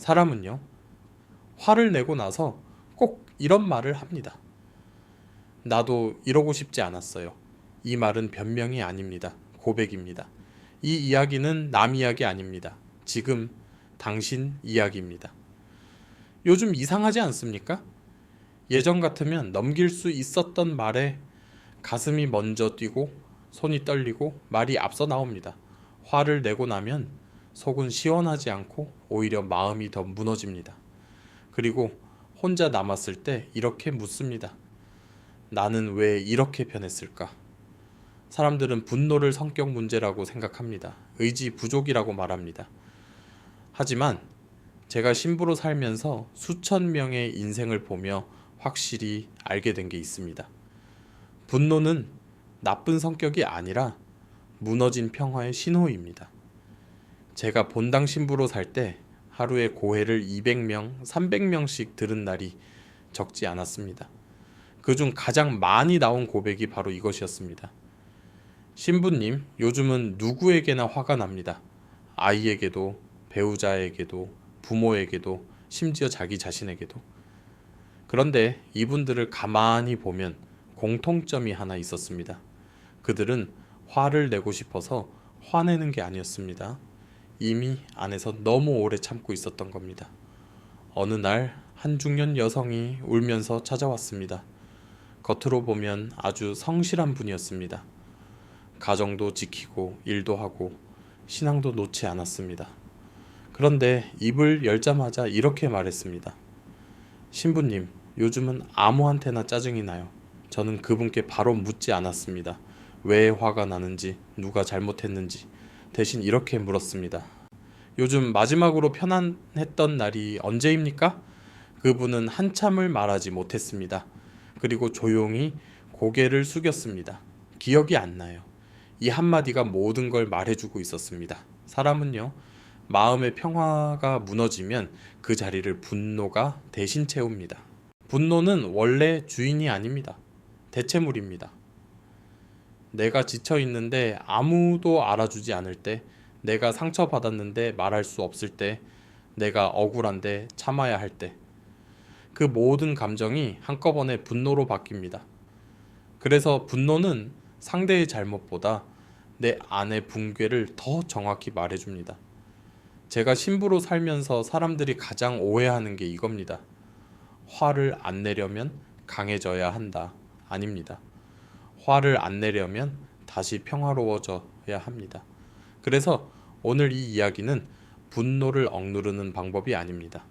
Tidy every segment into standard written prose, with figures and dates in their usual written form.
사람은요, 화를 내고 나서 꼭 이런 말을 합니다. 나도 이러고 싶지 않았어요. 이 말은 변명이 아닙니다. 고백입니다. 이 이야기는 남 이야기 아닙니다. 지금 당신 이야기입니다. 요즘 이상하지 않습니까? 예전 같으면 넘길 수 있었던 말에 가슴이 먼저 뛰고 손이 떨리고 말이 앞서 나옵니다. 화를 내고 나면 속은 시원하지 않고 오히려 마음이 더 무너집니다. 그리고 혼자 남았을 때 이렇게 묻습니다. 나는 왜 이렇게 변했을까? 사람들은 분노를 성격 문제라고 생각합니다. 의지 부족이라고 말합니다. 하지만 제가 신부로 살면서 수천 명의 인생을 보며 확실히 알게 된 게 있습니다. 분노는 나쁜 성격이 아니라 무너진 평화의 신호입니다. 제가 본당 신부로 살 때 하루에 고해를 200명, 300명씩 들은 날이 적지 않았습니다. 그중 가장 많이 나온 고백이 바로 이것이었습니다. 신부님, 요즘은 누구에게나 화가 납니다. 아이에게도, 배우자에게도, 부모에게도, 심지어 자기 자신에게도. 그런데 이분들을 가만히 보면 공통점이 하나 있었습니다. 그들은 화를 내고 싶어서 화내는 게 아니었습니다. 이미 안에서 너무 오래 참고 있었던 겁니다. 어느 날 한 중년 여성이 울면서 찾아왔습니다. 겉으로 보면 아주 성실한 분이었습니다. 가정도 지키고 일도 하고 신앙도 놓지 않았습니다. 그런데 입을 열자마자 이렇게 말했습니다. 신부님, 요즘은 아무한테나 짜증이 나요. 저는 그분께 바로 묻지 않았습니다. 왜 화가 나는지, 누가 잘못했는지. 대신 이렇게 물었습니다. 요즘 마지막으로 편안했던 날이 언제입니까? 그분은 한참을 말하지 못했습니다. 그리고 조용히 고개를 숙였습니다. 기억이 안 나요. 이 한마디가 모든 걸 말해주고 있었습니다. 사람은요, 마음의 평화가 무너지면 그 자리를 분노가 대신 채웁니다. 분노는 원래 주인이 아닙니다. 대체물입니다. 내가 지쳐 있는데 아무도 알아주지 않을 때, 내가 상처받았는데 말할 수 없을 때, 내가 억울한데 참아야 할 때, 그 모든 감정이 한꺼번에 분노로 바뀝니다. 그래서 분노는 상대의 잘못보다 내 안의 붕괴를 더 정확히 말해줍니다. 제가 신부로 살면서 사람들이 가장 오해하는 게 이겁니다. 화를 안 내려면 강해져야 한다. 아닙니다. 화를 안 내려면 다시 평화로워져야 합니다. 그래서 오늘 이 이야기는 분노를 억누르는 방법이 아닙니다.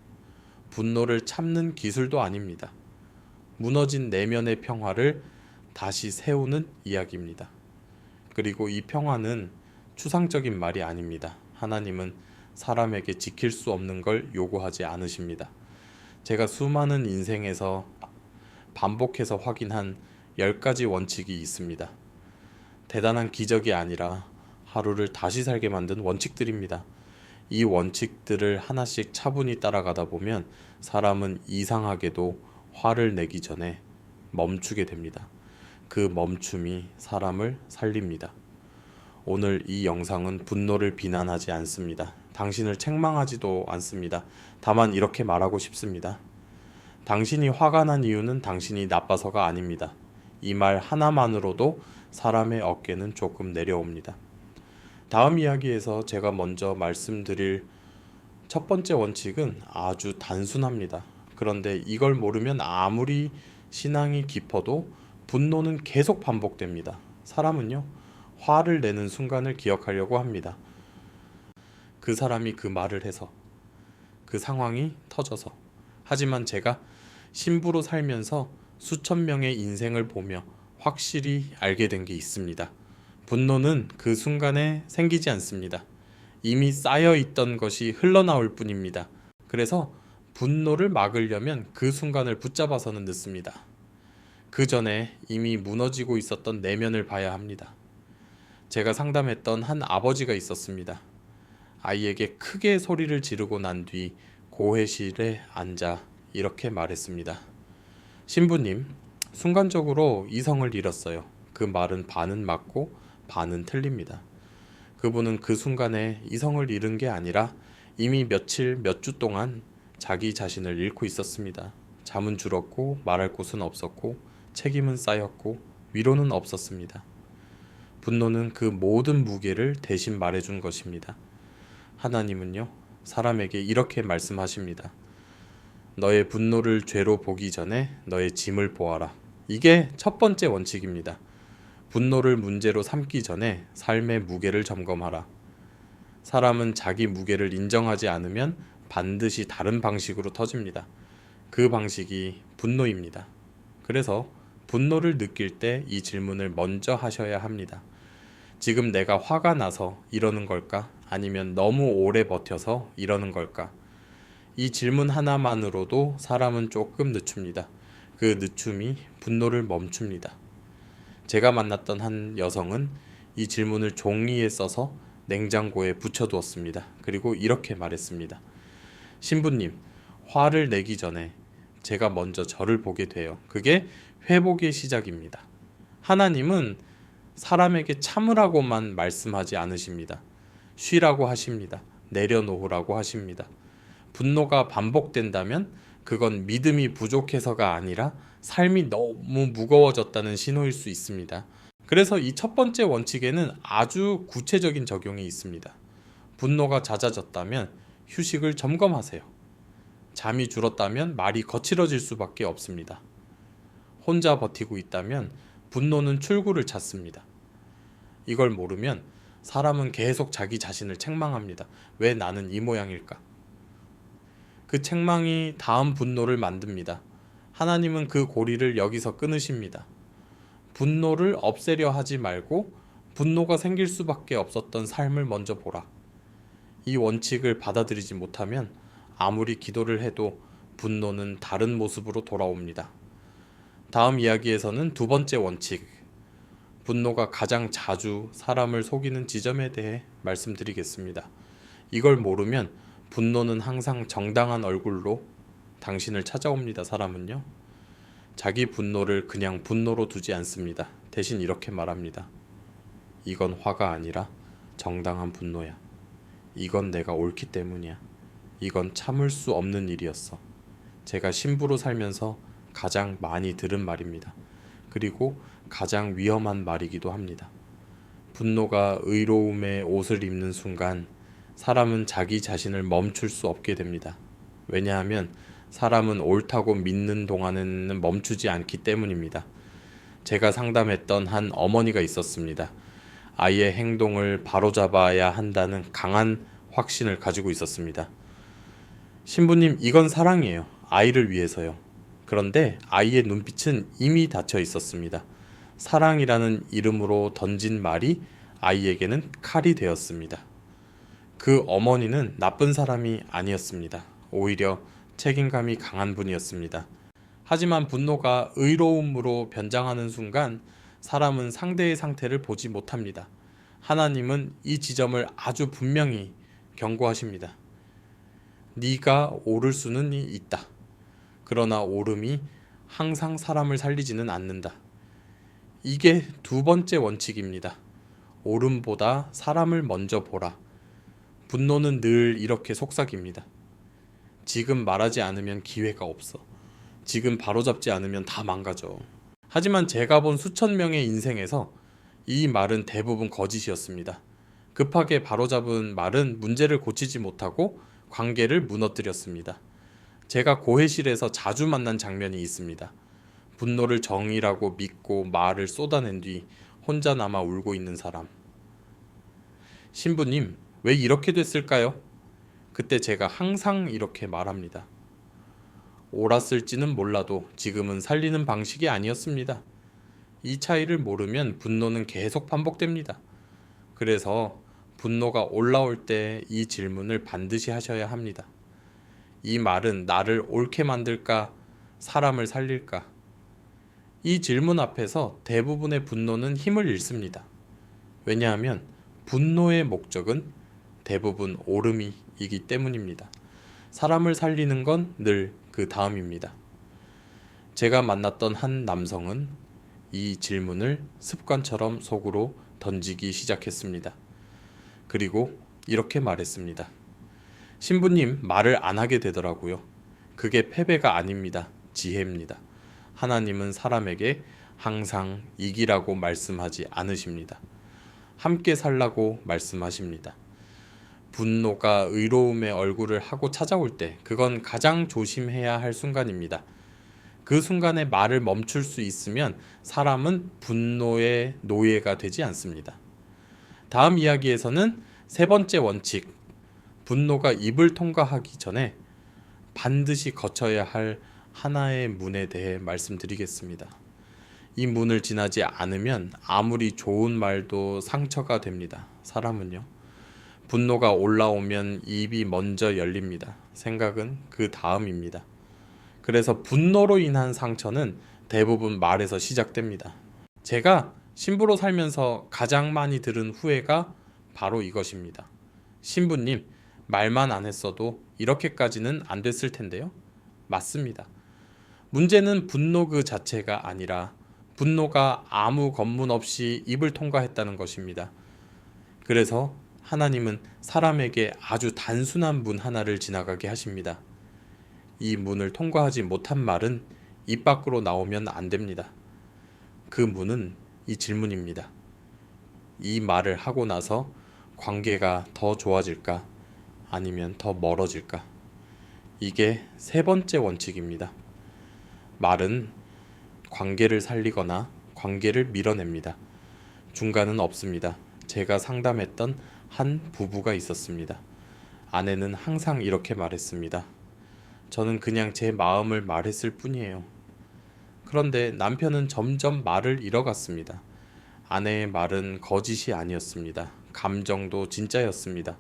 분노를 참는 기술도 아닙니다. 무너진 내면의 평화를 다시 세우는 이야기입니다. 그리고 이 평화는 추상적인 말이 아닙니다. 하나님은 사람에게 지킬 수 없는 걸 요구하지 않으십니다. 제가 수많은 인생에서 반복해서 확인한 10가지 원칙이 있습니다. 대단한 기적이 아니라 하루를 다시 살게 만든 원칙들입니다. 이 원칙들을 하나씩 차분히 따라가다 보면 사람은 이상하게도 화를 내기 전에 멈추게 됩니다. 그 멈춤이 사람을 살립니다. 오늘 이 영상은 분노를 비난하지 않습니다. 당신을 책망하지도 않습니다. 다만 이렇게 말하고 싶습니다. 당신이 화가 난 이유는 당신이 나빠서가 아닙니다. 이 말 하나만으로도 사람의 어깨는 조금 내려옵니다. 다음 이야기에서 제가 먼저 말씀드릴 첫 번째 원칙은 아주 단순합니다. 그런데 이걸 모르면 아무리 신앙이 깊어도 분노는 계속 반복됩니다. 사람은요, 화를 내는 순간을 기억하려고 합니다. 그 사람이 그 말을 해서, 그 상황이 터져서. 하지만 제가 신부로 살면서 수천 명의 인생을 보며 확실히 알게 된 게 있습니다. 분노는 그 순간에 생기지 않습니다. 이미 쌓여 있던 것이 흘러나올 뿐입니다. 그래서 분노를 막으려면 그 순간을 붙잡아서는 늦습니다. 그 전에 이미 무너지고 있었던 내면을 봐야 합니다. 제가 상담했던 한 아버지가 있었습니다. 아이에게 크게 소리를 지르고 난 뒤 고해실에 앉아 이렇게 말했습니다. 신부님, 순간적으로 이성을 잃었어요. 그 말은 반은 맞고 반은 틀립니다. 그분은 그 순간에 이성을 잃은 게 아니라 이미 며칠, 몇 주 동안 자기 자신을 잃고 있었습니다. 잠은 줄었고 말할 곳은 없었고 책임은 쌓였고 위로는 없었습니다. 분노는 그 모든 무게를 대신 말해준 것입니다. 하나님은요, 사람에게 이렇게 말씀하십니다. 너의 분노를 죄로 보기 전에 너의 짐을 보아라. 이게 첫 번째 원칙입니다. 분노를 문제로 삼기 전에 삶의 무게를 점검하라. 사람은 자기 무게를 인정하지 않으면 반드시 다른 방식으로 터집니다. 그 방식이 분노입니다. 그래서 분노를 느낄 때 이 질문을 먼저 하셔야 합니다. 지금 내가 화가 나서 이러는 걸까? 아니면 너무 오래 버텨서 이러는 걸까? 이 질문 하나만으로도 사람은 조금 늦춥니다. 그 늦춤이 분노를 멈춥니다. 제가 만났던 한 여성은 이 질문을 종이에 써서 냉장고에 붙여두었습니다. 그리고 이렇게 말했습니다. 신부님, 화를 내기 전에 제가 먼저 저를 보게 돼요. 그게 회복의 시작입니다. 하나님은 사람에게 참으라고만 말씀하지 않으십니다. 쉬라고 하십니다. 내려놓으라고 하십니다. 분노가 반복된다면 그건 믿음이 부족해서가 아니라 삶이 너무 무거워졌다는 신호일 수 있습니다. 그래서 이 첫 번째 원칙에는 아주 구체적인 적용이 있습니다. 분노가 잦아졌다면 휴식을 점검하세요. 잠이 줄었다면 말이 거칠어질 수밖에 없습니다. 혼자 버티고 있다면 분노는 출구를 찾습니다. 이걸 모르면 사람은 계속 자기 자신을 책망합니다. 왜 나는 이 모양일까? 그 책망이 다음 분노를 만듭니다. 하나님은 그 고리를 여기서 끊으십니다. 분노를 없애려 하지 말고 분노가 생길 수밖에 없었던 삶을 먼저 보라. 이 원칙을 받아들이지 못하면 아무리 기도를 해도 분노는 다른 모습으로 돌아옵니다. 다음 이야기에서는 두 번째 원칙, 분노가 가장 자주 사람을 속이는 지점에 대해 말씀드리겠습니다. 이걸 모르면 분노는 항상 정당한 얼굴로 당신을 찾아옵니다. 사람은요. 자기 분노를 그냥 분노로 두지 않습니다. 대신 이렇게 말합니다. 이건 화가 아니라 정당한 분노야. 이건 내가 옳기 때문이야. 이건 참을 수 없는 일이었어. 제가 신부로 살면서 가장 많이 들은 말입니다. 그리고 가장 위험한 말이기도 합니다. 분노가 의로움의 옷을 입는 순간 사람은 자기 자신을 멈출 수 없게 됩니다. 왜냐하면 사람은 옳다고 믿는 동안에는 멈추지 않기 때문입니다. 제가 상담했던 한 어머니가 있었습니다. 아이의 행동을 바로잡아야 한다는 강한 확신을 가지고 있었습니다. 신부님, 이건 사랑이에요. 아이를 위해서요. 그런데 아이의 눈빛은 이미 닫혀 있었습니다. 사랑이라는 이름으로 던진 말이 아이에게는 칼이 되었습니다. 그 어머니는 나쁜 사람이 아니었습니다. 오히려 책임감이 강한 분이었습니다. 하지만 분노가 의로움으로 변장하는 순간 사람은 상대의 상태를 보지 못합니다. 하나님은 이 지점을 아주 분명히 경고하십니다. 네가 오를 수는 있다. 그러나 오름이 항상 사람을 살리지는 않는다. 이게 두 번째 원칙입니다. 오름보다 사람을 먼저 보라. 분노는 늘 이렇게 속삭입니다. 지금 말하지 않으면 기회가 없어. 지금 바로잡지 않으면 다 망가져. 하지만 제가 본 수천 명의 인생에서 이 말은 대부분 거짓이었습니다. 급하게 바로잡은 말은 문제를 고치지 못하고 관계를 무너뜨렸습니다. 제가 고해실에서 자주 만난 장면이 있습니다. 분노를 정의라고 믿고 말을 쏟아낸 뒤 혼자 남아 울고 있는 사람. 신부님, 왜 이렇게 됐을까요? 그때 제가 항상 이렇게 말합니다. 옳았을지는 몰라도 지금은 살리는 방식이 아니었습니다. 이 차이를 모르면 분노는 계속 반복됩니다. 그래서 분노가 올라올 때 이 질문을 반드시 하셔야 합니다. 이 말은 나를 옳게 만들까? 사람을 살릴까? 이 질문 앞에서 대부분의 분노는 힘을 잃습니다. 왜냐하면 분노의 목적은 대부분 옳음이기 때문입니다. 사람을 살리는 건 늘 그 다음입니다. 제가 만났던 한 남성은 이 질문을 습관처럼 속으로 던지기 시작했습니다. 그리고 이렇게 말했습니다. 신부님 말을 안 하게 되더라고요. 그게 패배가 아닙니다. 지혜입니다. 하나님은 사람에게 항상 이기라고 말씀하지 않으십니다. 함께 살라고 말씀하십니다. 분노가 의로움의 얼굴을 하고 찾아올 때 그건 가장 조심해야 할 순간입니다. 그 순간에 말을 멈출 수 있으면 사람은 분노의 노예가 되지 않습니다. 다음 이야기에서는 세 번째 원칙, 분노가 입을 통과하기 전에 반드시 거쳐야 할 하나의 문에 대해 말씀드리겠습니다. 이 문을 지나지 않으면 아무리 좋은 말도 상처가 됩니다. 사람은요. 분노가 올라오면 입이 먼저 열립니다. 생각은 그 다음입니다. 그래서 분노로 인한 상처는 대부분 말에서 시작됩니다. 제가 신부로 살면서 가장 많이 들은 후회가 바로 이것입니다. 신부님, 말만 안 했어도 이렇게까지는 안 됐을 텐데요? 맞습니다. 문제는 분노 그 자체가 아니라 분노가 아무 검문 없이 입을 통과했다는 것입니다. 그래서 하나님은 사람에게 아주 단순한 문 하나를 지나가게 하십니다. 이 문을 통과하지 못한 말은 입 밖으로 나오면 안 됩니다. 그 문은 이 질문입니다. 이 말을 하고 나서 관계가 더 좋아질까? 아니면 더 멀어질까? 이게 세 번째 원칙입니다. 말은 관계를 살리거나 관계를 밀어냅니다. 중간은 없습니다. 제가 상담했던 한 부부가 있었습니다. 아내는 항상 이렇게 말했습니다. 저는 그냥 제 마음을 말했을 뿐이에요. 그런데 남편은 점점 말을 잃어갔습니다. 아내의 말은 거짓이 아니었습니다. 감정도 진짜였습니다.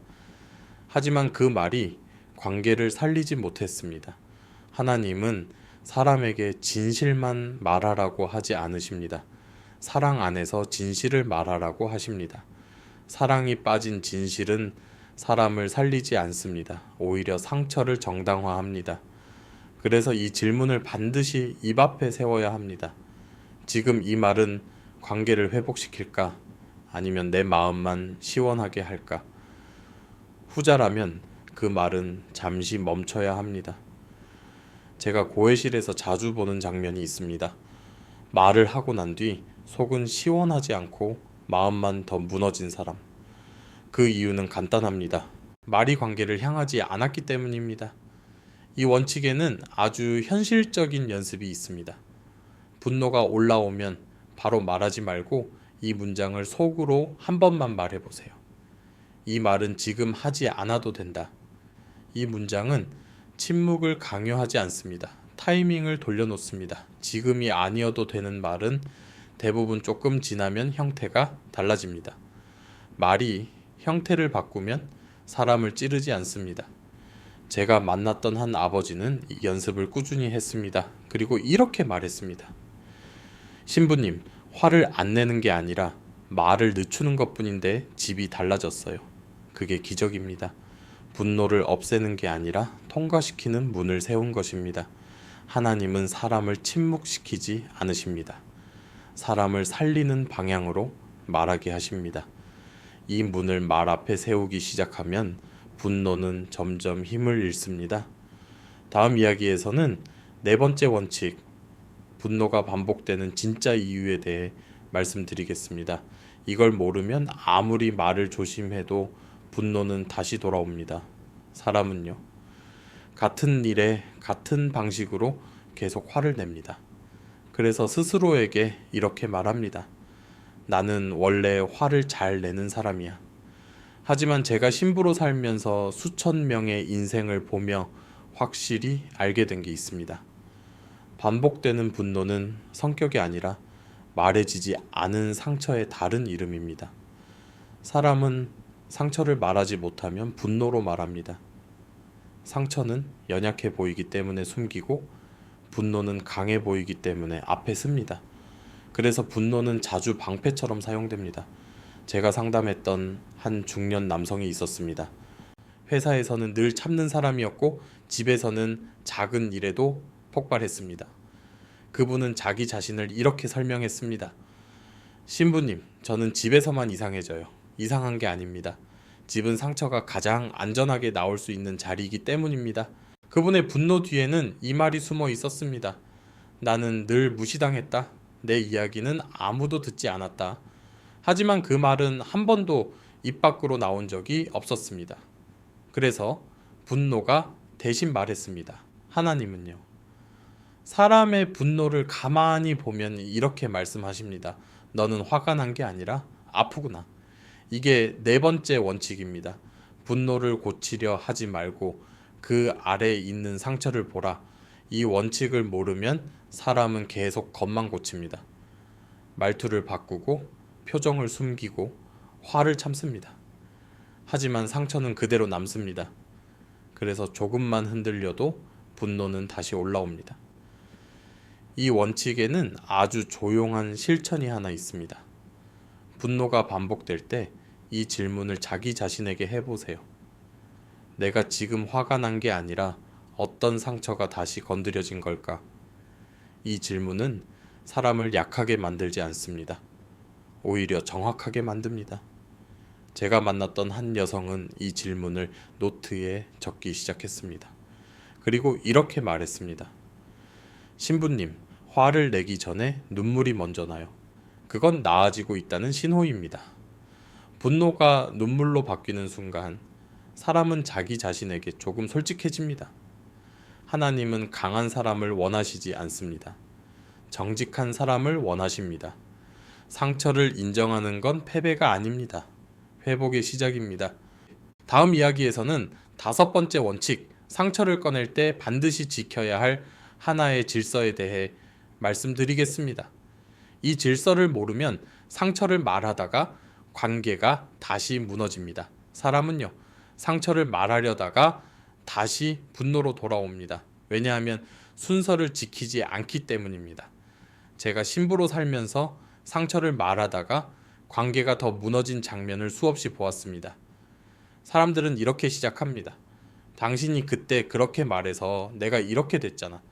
하지만 그 말이 관계를 살리지 못했습니다. 하나님은 사람에게 진실만 말하라고 하지 않으십니다. 사랑 안에서 진실을 말하라고 하십니다. 사랑이 빠진 진실은 사람을 살리지 않습니다. 오히려 상처를 정당화합니다. 그래서 이 질문을 반드시 입 앞에 세워야 합니다. 지금 이 말은 관계를 회복시킬까? 아니면 내 마음만 시원하게 할까? 후자라면 그 말은 잠시 멈춰야 합니다. 제가 고해실에서 자주 보는 장면이 있습니다. 말을 하고 난 뒤 속은 시원하지 않고 마음만 더 무너진 사람. 그 이유는 간단합니다. 말이 관계를 향하지 않았기 때문입니다. 이 원칙에는 아주 현실적인 연습이 있습니다. 분노가 올라오면 바로 말하지 말고 이 문장을 속으로 한 번만 말해보세요. 이 말은 지금 하지 않아도 된다. 이 문장은 침묵을 강요하지 않습니다. 타이밍을 돌려놓습니다. 지금이 아니어도 되는 말은 대부분 조금 지나면 형태가 달라집니다. 말이 형태를 바꾸면 사람을 찌르지 않습니다. 제가 만났던 한 아버지는 이 연습을 꾸준히 했습니다. 그리고 이렇게 말했습니다. 신부님, 화를 안 내는 게 아니라 말을 늦추는 것뿐인데 집이 달라졌어요. 그게 기적입니다. 분노를 없애는 게 아니라 통과시키는 문을 세운 것입니다. 하나님은 사람을 침묵시키지 않으십니다. 사람을 살리는 방향으로 말하게 하십니다. 이 문을 말 앞에 세우기 시작하면 분노는 점점 힘을 잃습니다. 다음 이야기에서는 네 번째 원칙, 분노가 반복되는 진짜 이유에 대해 말씀드리겠습니다. 이걸 모르면 아무리 말을 조심해도 분노는 다시 돌아옵니다. 사람은요, 같은 일에 같은 방식으로 계속 화를 냅니다. 그래서 스스로에게 이렇게 말합니다. 나는 원래 화를 잘 내는 사람이야. 하지만 제가 신부로 살면서 수천 명의 인생을 보며 확실히 알게 된 게 있습니다. 반복되는 분노는 성격이 아니라 말해지지 않은 상처의 다른 이름입니다. 사람은 상처를 말하지 못하면 분노로 말합니다. 상처는 연약해 보이기 때문에 숨기고 분노는 강해 보이기 때문에 앞에 씁니다. 그래서 분노는 자주 방패처럼 사용됩니다. 제가 상담했던 한 중년 남성이 있었습니다. 회사에서는 늘 참는 사람이었고 집에서는 작은 일에도 폭발했습니다. 그분은 자기 자신을 이렇게 설명했습니다. 신부님, 저는 집에서만 이상해져요. 이상한 게 아닙니다. 집은 상처가 가장 안전하게 나올 수 있는 자리이기 때문입니다. 그분의 분노 뒤에는 이 말이 숨어 있었습니다. 나는 늘 무시당했다. 내 이야기는 아무도 듣지 않았다. 하지만 그 말은 한 번도 입 밖으로 나온 적이 없었습니다. 그래서 분노가 대신 말했습니다. 하나님은요. 사람의 분노를 가만히 보면 이렇게 말씀하십니다. 너는 화가 난 게 아니라 아프구나. 이게 네 번째 원칙입니다. 분노를 고치려 하지 말고 그 아래에 있는 상처를 보라. 이 원칙을 모르면 사람은 계속 겉만 고칩니다. 말투를 바꾸고 표정을 숨기고 화를 참습니다. 하지만 상처는 그대로 남습니다. 그래서 조금만 흔들려도 분노는 다시 올라옵니다. 이 원칙에는 아주 조용한 실천이 하나 있습니다. 분노가 반복될 때 이 질문을 자기 자신에게 해보세요. 내가 지금 화가 난 게 아니라 어떤 상처가 다시 건드려진 걸까? 이 질문은 사람을 약하게 만들지 않습니다. 오히려 정확하게 만듭니다. 제가 만났던 한 여성은 이 질문을 노트에 적기 시작했습니다. 그리고 이렇게 말했습니다. 신부님, 화를 내기 전에 눈물이 먼저 나요. 그건 나아지고 있다는 신호입니다. 분노가 눈물로 바뀌는 순간 사람은 자기 자신에게 조금 솔직해집니다. 하나님은 강한 사람을 원하시지 않습니다. 정직한 사람을 원하십니다. 상처를 인정하는 건 패배가 아닙니다. 회복의 시작입니다. 다음 이야기에서는 다섯 번째 원칙, 상처를 꺼낼 때 반드시 지켜야 할 하나의 질서에 대해 말씀드리겠습니다. 이 질서를 모르면 상처를 말하다가 관계가 다시 무너집니다. 사람은요, 상처를 말하려다가 다시 분노로 돌아옵니다. 왜냐하면 순서를 지키지 않기 때문입니다. 제가 신부로 살면서 상처를 말하다가 관계가 더 무너진 장면을 수없이 보았습니다. 사람들은 이렇게 시작합니다. 당신이 그때 그렇게 말해서 내가 이렇게 됐잖아.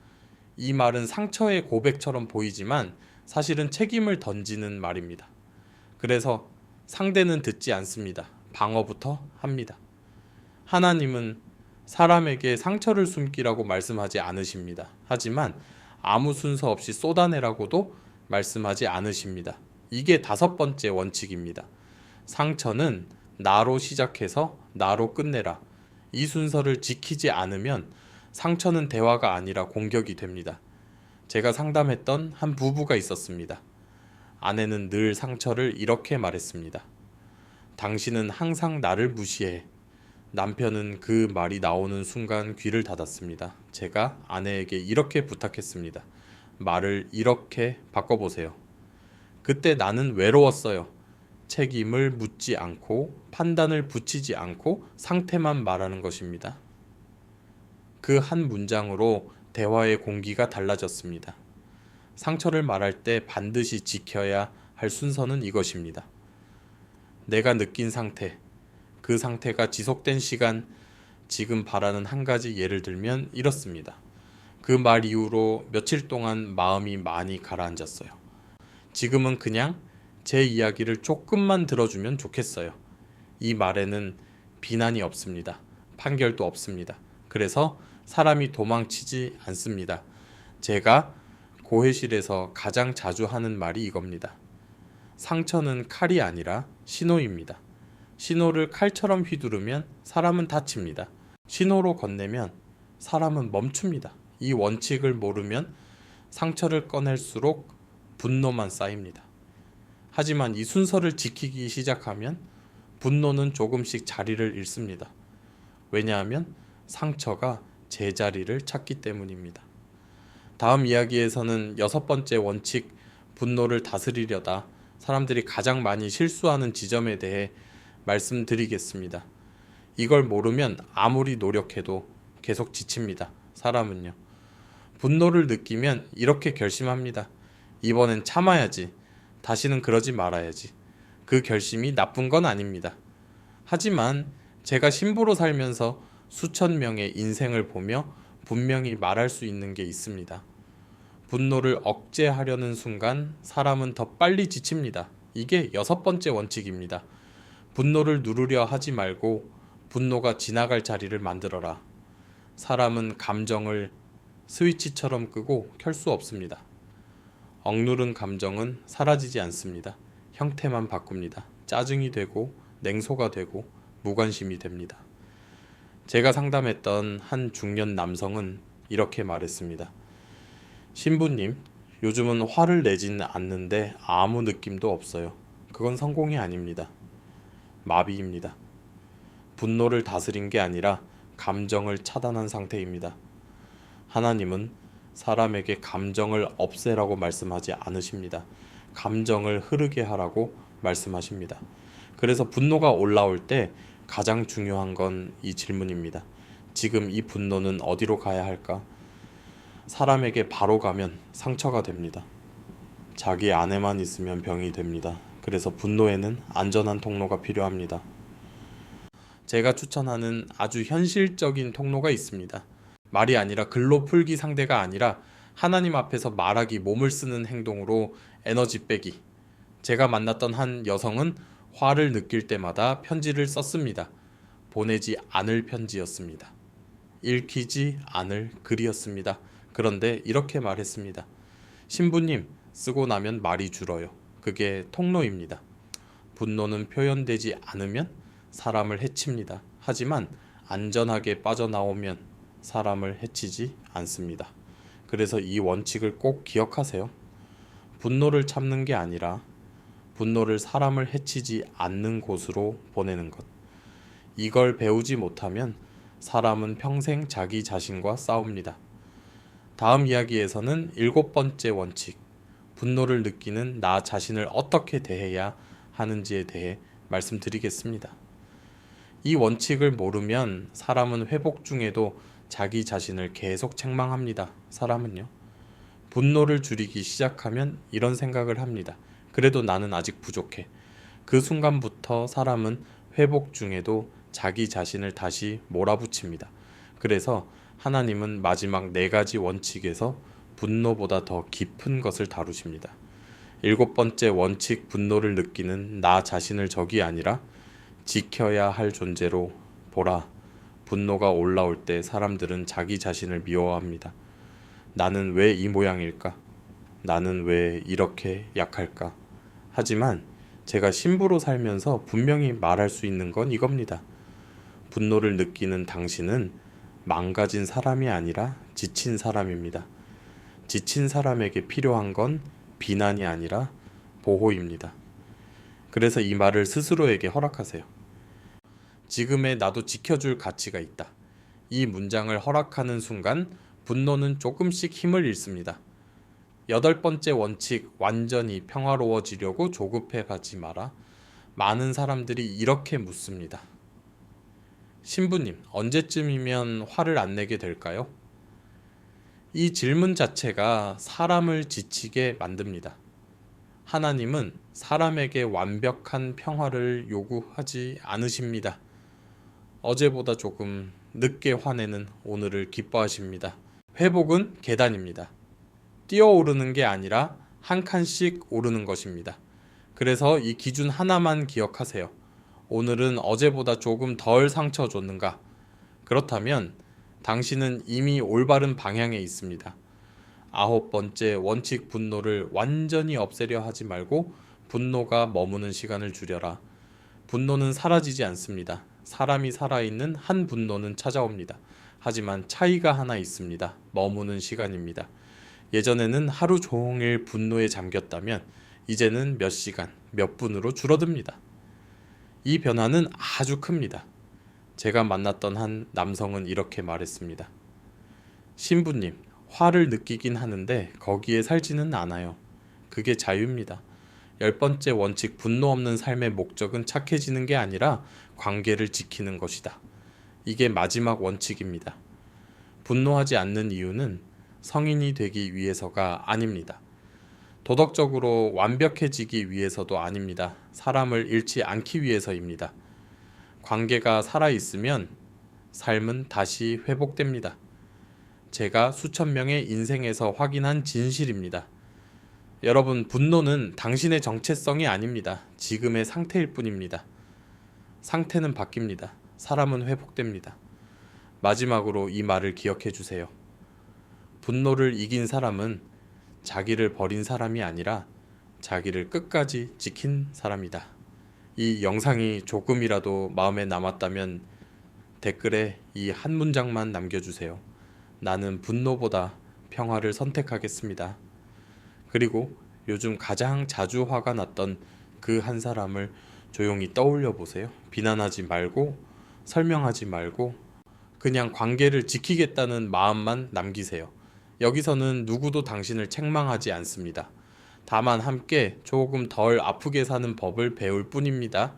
이 말은 상처의 고백처럼 보이지만 사실은 책임을 던지는 말입니다. 그래서 상대는 듣지 않습니다. 방어부터 합니다. 하나님은 사람에게 상처를 숨기라고 말씀하지 않으십니다. 하지만 아무 순서 없이 쏟아내라고도 말씀하지 않으십니다. 이게 다섯 번째 원칙입니다. 상처는 나로 시작해서 나로 끝내라. 이 순서를 지키지 않으면 상처는 대화가 아니라 공격이 됩니다. 제가 상담했던 한 부부가 있었습니다. 아내는 늘 상처를 이렇게 말했습니다. 당신은 항상 나를 무시해. 남편은 그 말이 나오는 순간 귀를 닫았습니다. 제가 아내에게 이렇게 부탁했습니다. 말을 이렇게 바꿔보세요. 그때 나는 외로웠어요. 책임을 묻지 않고 판단을 붙이지 않고 상태만 말하는 것입니다. 그 한 문장으로 대화의 공기가 달라졌습니다. 상처를 말할 때 반드시 지켜야 할 순서는 이것입니다. 내가 느낀 상태, 그 상태가 지속된 시간, 지금 바라는 한 가지 예를 들면 이렇습니다. 그 말 이후로 며칠 동안 마음이 많이 가라앉았어요. 지금은 그냥 제 이야기를 조금만 들어주면 좋겠어요. 이 말에는 비난이 없습니다. 판결도 없습니다. 그래서 사람이 도망치지 않습니다. 제가 고해실에서 가장 자주 하는 말이 이겁니다. 상처는 칼이 아니라 신호입니다. 신호를 칼처럼 휘두르면 사람은 다칩니다. 신호로 건네면 사람은 멈춥니다. 이 원칙을 모르면 상처를 꺼낼수록 분노만 쌓입니다. 하지만 이 순서를 지키기 시작하면 분노는 조금씩 자리를 잃습니다. 왜냐하면 상처가 제자리를 찾기 때문입니다. 다음 이야기에서는 여섯 번째 원칙, 분노를 다스리려다 사람들이 가장 많이 실수하는 지점에 대해 말씀드리겠습니다. 이걸 모르면 아무리 노력해도 계속 지칩니다. 사람은요. 분노를 느끼면 이렇게 결심합니다. 이번엔 참아야지. 다시는 그러지 말아야지. 그 결심이 나쁜 건 아닙니다. 하지만 제가 신부로 살면서 수천 명의 인생을 보며 분명히 말할 수 있는 게 있습니다. 분노를 억제하려는 순간 사람은 더 빨리 지칩니다. 이게 여섯 번째 원칙입니다. 분노를 누르려 하지 말고 분노가 지나갈 자리를 만들어라. 사람은 감정을 스위치처럼 끄고 켤 수 없습니다. 억누른 감정은 사라지지 않습니다. 형태만 바꿉니다. 짜증이 되고 냉소가 되고 무관심이 됩니다. 제가 상담했던 한 중년 남성은 이렇게 말했습니다. 신부님, 요즘은 화를 내지는 않는데 아무 느낌도 없어요. 그건 성공이 아닙니다. 마비입니다. 분노를 다스린 게 아니라 감정을 차단한 상태입니다. 하나님은 사람에게 감정을 없애라고 말씀하지 않으십니다. 감정을 흐르게 하라고 말씀하십니다. 그래서 분노가 올라올 때 가장 중요한 건 이 질문입니다. 지금 이 분노는 어디로 가야 할까? 사람에게 바로 가면 상처가 됩니다. 자기 안에만 있으면 병이 됩니다. 그래서 분노에는 안전한 통로가 필요합니다. 제가 추천하는 아주 현실적인 통로가 있습니다. 말이 아니라 글로 풀기 상대가 아니라 하나님 앞에서 말하기, 몸을 쓰는 행동으로 에너지 빼기. 제가 만났던 한 여성은 화를 느낄 때마다 편지를 썼습니다. 보내지 않을 편지였습니다. 읽히지 않을 글이었습니다. 그런데 이렇게 말했습니다. 신부님, 쓰고 나면 말이 줄어요. 그게 통로입니다. 분노는 표현되지 않으면 사람을 해칩니다. 하지만 안전하게 빠져나오면 사람을 해치지 않습니다. 그래서 이 원칙을 꼭 기억하세요. 분노를 참는 게 아니라 분노를 사람을 해치지 않는 곳으로 보내는 것. 이걸 배우지 못하면 사람은 평생 자기 자신과 싸웁니다. 다음 이야기에서는 7번째 원칙, 분노를 느끼는 나 자신을 어떻게 대해야 하는지에 대해 말씀드리겠습니다. 이 원칙을 모르면 사람은 회복 중에도 자기 자신을 계속 책망합니다. 사람은요. 분노를 줄이기 시작하면 이런 생각을 합니다. 그래도 나는 아직 부족해. 그 순간부터 사람은 회복 중에도 자기 자신을 다시 몰아붙입니다. 그래서 하나님은 마지막 4가지 원칙에서 분노보다 더 깊은 것을 다루십니다. 7번째 원칙, 분노를 느끼는 나 자신을 적이 아니라 지켜야 할 존재로 보라. 분노가 올라올 때 사람들은 자기 자신을 미워합니다. 나는 왜 이 모양일까? 나는 왜 이렇게 약할까? 하지만 제가 신부로 살면서 분명히 말할 수 있는 건 이겁니다. 분노를 느끼는 당신은 망가진 사람이 아니라 지친 사람입니다. 지친 사람에게 필요한 건 비난이 아니라 보호입니다. 그래서 이 말을 스스로에게 허락하세요. 지금의 나도 지켜줄 가치가 있다. 이 문장을 허락하는 순간 분노는 조금씩 힘을 잃습니다. 8번째 원칙, 완전히 평화로워지려고 조급해 가지 마라. 많은 사람들이 이렇게 묻습니다. 신부님, 언제쯤이면 화를 안 내게 될까요? 이 질문 자체가 사람을 지치게 만듭니다. 하나님은 사람에게 완벽한 평화를 요구하지 않으십니다. 어제보다 조금 늦게 화내는 오늘을 기뻐하십니다. 회복은 계단입니다. 뛰어오르는 게 아니라 한 칸씩 오르는 것입니다. 그래서 이 기준 하나만 기억하세요. 오늘은 어제보다 조금 덜 상처 줬는가? 그렇다면 당신은 이미 올바른 방향에 있습니다. 9번째 원칙, 분노를 완전히 없애려 하지 말고 분노가 머무는 시간을 줄여라. 분노는 사라지지 않습니다. 사람이 살아있는 한 분노는 찾아옵니다. 하지만 차이가 하나 있습니다. 머무는 시간입니다. 예전에는 하루 종일 분노에 잠겼다면 이제는 몇 시간, 몇 분으로 줄어듭니다. 이 변화는 아주 큽니다. 제가 만났던 한 남성은 이렇게 말했습니다. 신부님, 화를 느끼긴 하는데 거기에 살지는 않아요. 그게 자유입니다. 10번째 원칙, 분노 없는 삶의 목적은 착해지는 게 아니라 관계를 지키는 것이다. 이게 마지막 원칙입니다. 분노하지 않는 이유는 성인이 되기 위해서가 아닙니다. 도덕적으로 완벽해지기 위해서도 아닙니다. 사람을 잃지 않기 위해서입니다. 관계가 살아있으면 삶은 다시 회복됩니다. 제가 수천 명의 인생에서 확인한 진실입니다. 여러분, 분노는 당신의 정체성이 아닙니다. 지금의 상태일 뿐입니다. 상태는 바뀝니다. 사람은 회복됩니다. 마지막으로 이 말을 기억해 주세요. 분노를 이긴 사람은 자기를 버린 사람이 아니라 자기를 끝까지 지킨 사람이다. 이 영상이 조금이라도 마음에 남았다면 댓글에 이 한 문장만 남겨주세요. 나는 분노보다 평화를 선택하겠습니다. 그리고 요즘 가장 자주 화가 났던 그 한 사람을 조용히 떠올려 보세요. 비난하지 말고 설명하지 말고 그냥 관계를 지키겠다는 마음만 남기세요. 여기서는 누구도 당신을 책망하지 않습니다. 다만 함께 조금 덜 아프게 사는 법을 배울 뿐입니다.